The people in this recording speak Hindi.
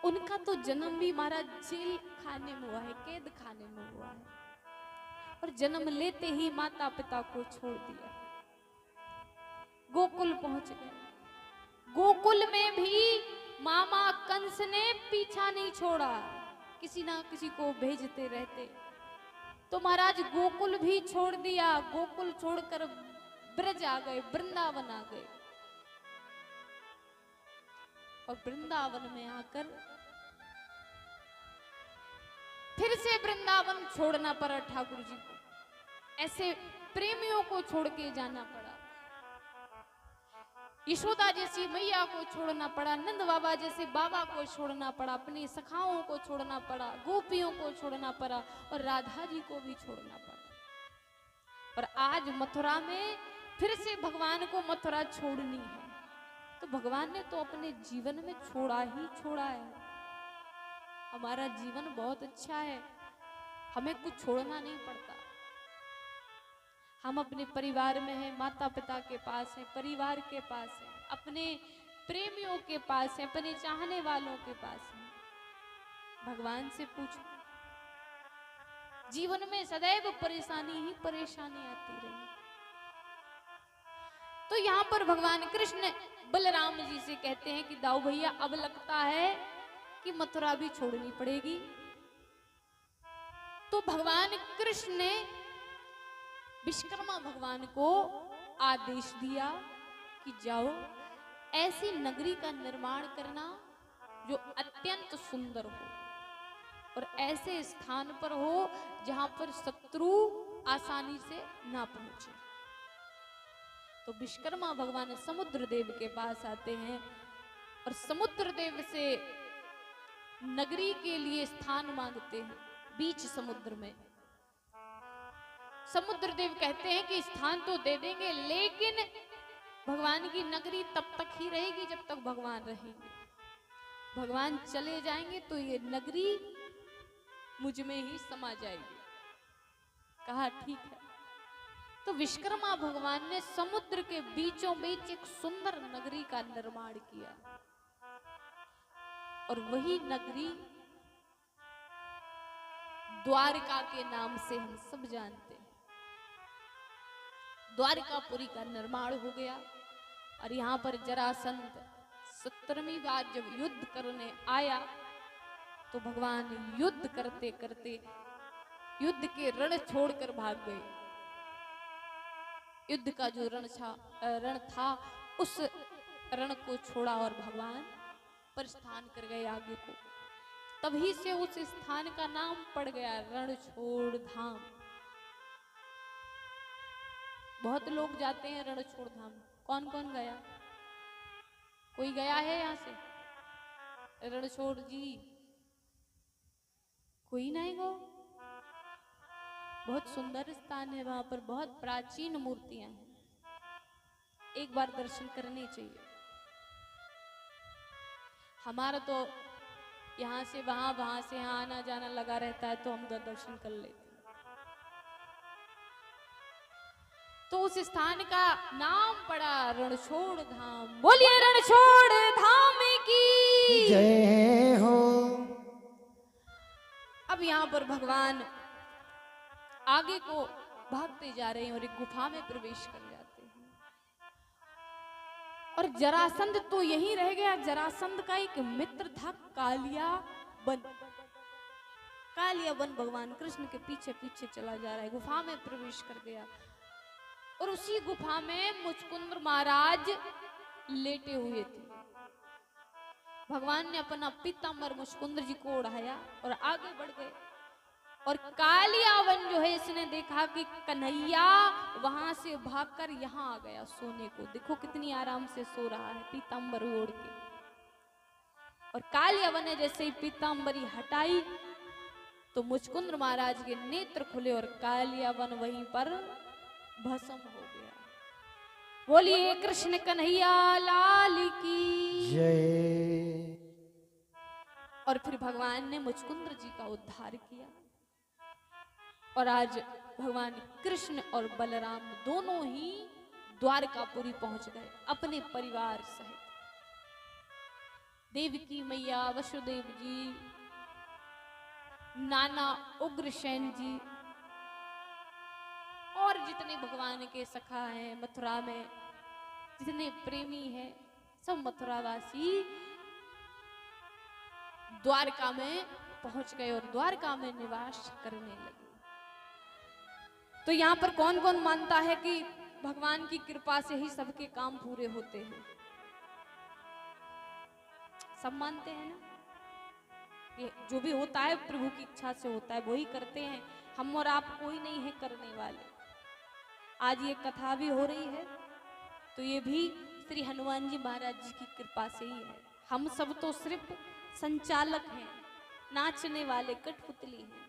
उनका तो जन्म भी महाराज जेल खाने में हुआ है, कैद खाने में हुआ है, और जन्म लेते ही माता पिता को छोड़ दिया, गोकुल पहुंच गए। गोकुल में भी मामा कंस ने पीछा नहीं छोड़ा, किसी ना किसी को भेजते रहते। तो महाराज गोकुल भी छोड़ दिया, गोकुल छोड़कर ब्रज आ गए, वृंदावन आ गए। और वृंदावन में आकर फिर से वृंदावन छोड़ना पड़ा ठाकुर जी को, ऐसे प्रेमियों को छोड़ के जाना पड़ा। यशोदा जैसी मैया को छोड़ना पड़ा, नंद बाबा जैसे बाबा को छोड़ना पड़ा, अपनी सखाओं को छोड़ना पड़ा, गोपियों को छोड़ना पड़ा, और राधा जी को भी छोड़ना पड़ा। और आज मथुरा में फिर से भगवान को मथुरा छोड़नी है, तो भगवान ने तो अपने जीवन में छोड़ा ही छोड़ा है। हमारा जीवन बहुत अच्छा है, हमें कुछ छोड़ना नहीं पड़ता। हम अपने परिवार में हैं, माता पिता के पास हैं, परिवार के पास हैं, अपने प्रेमियों के पास हैं, अपने चाहने वालों के पास हैं। भगवान से पूछो, जीवन में सदैव परेशानी ही परेशानी आती रही। तो यहां पर भगवान कृष्ण बलराम जी से कहते हैं कि दाऊ भैया अब लगता है कि मथुरा भी छोड़नी पड़ेगी। तो भगवान कृष्ण ने विश्वकर्मा भगवान को आदेश दिया कि जाओ ऐसी नगरी का निर्माण करना जो अत्यंत सुंदर हो, और ऐसे स्थान पर हो जहां पर शत्रु आसानी से ना पहुंचे। तो विश्वकर्मा भगवान समुद्र देव के पास आते हैं और समुद्र देव से नगरी के लिए स्थान मांगते हैं बीच समुद्र में। समुद्र देव कहते हैं कि स्थान तो दे देंगे, लेकिन भगवान की नगरी तब तक ही रहेगी जब तक भगवान रहेंगे। भगवान चले जाएंगे तो ये नगरी मुझ में ही समा जाएगी। कहा ठीक है। तो विश्वकर्मा भगवान ने समुद्र के बीचों बीच एक सुंदर नगरी का निर्माण किया, और वही नगरी द्वारिका के नाम से हम सब जानते हैं। द्वारिकापुरी का निर्माण हो गया, और यहाँ पर जरासंध 17वीं बार जब युद्ध करने आया तो भगवान युद्ध करते करते युद्ध के रण छोड़कर भाग गए। युद्ध का जो रण था उस रण को छोड़ा और भगवान प्रस्थान कर गए आगे को। तभी से उस स्थान का नाम पड़ गया रणछोड़ धाम। बहुत लोग जाते हैं रणछोड़ धाम। कौन कौन गया? कोई गया है यहाँ से रणछोड़ जी? कोई नहीं गो? बहुत सुंदर स्थान है, वहां पर बहुत प्राचीन मूर्तियां हैं, एक बार दर्शन करने चाहिए। हमारा तो यहाँ से वहां, वहां से यहाँ आना जाना लगा रहता है, तो हम दर्शन कर लेते हैं। तो उस स्थान का नाम पड़ा रणछोड़ धाम। बोलिए रणछोड़ धाम की जय हो। अब यहाँ पर भगवान आगे को भागते जा रहे हैं और एक गुफा में प्रवेश कर जाते हैं, और जरासंध तो यहीं रह गया। जरासंध का एक मित्र था कालिया वन। कालिया वन भगवान कृष्ण के पीछे पीछे चला जा रहा है, गुफा में प्रवेश कर गया, और उसी गुफा में मुचकुंद महाराज लेटे हुए थे। भगवान ने अपना पीतांबर मुचकुंद जी को ओढ़ाया और आगे बढ़ गए। और कालियावन जो है, इसने देखा कि कन्हैया वहां से भागकर यहाँ आ गया सोने को। देखो कितनी आराम से सो रहा है पीतांबर ओढ़ के। और कालियावन ने जैसे ही पीतांबरी हटाई तो मुचकुंद महाराज के नेत्र खुले और कालियावन वहीं पर भस्म हो गया। बोलिए कृष्ण कन्हैया लाल की जय। और फिर भगवान ने मुचकुंद जी का उद्धार किया, और आज भगवान कृष्ण और बलराम दोनों ही द्वारकापुरी पहुंच गए अपने परिवार सहित। देवकी मैया, वसुदेव जी, नाना उग्रसेन जी और जितने भगवान के सखा हैं मथुरा में, जितने प्रेमी हैं, सब मथुरावासी द्वारका में पहुंच गए और द्वारका में निवास करने लगे। तो यहाँ पर कौन कौन मानता है कि भगवान की कृपा से ही सबके काम पूरे होते हैं? सब मानते हैं ना? ये जो भी होता है प्रभु की इच्छा से होता है, वही करते हैं। हम और आप कोई नहीं है करने वाले। आज ये कथा भी हो रही है तो ये भी श्री हनुमान जी महाराज जी की कृपा से ही है। हम सब तो सिर्फ संचालक हैं, नाचने वाले कठपुतली हैं।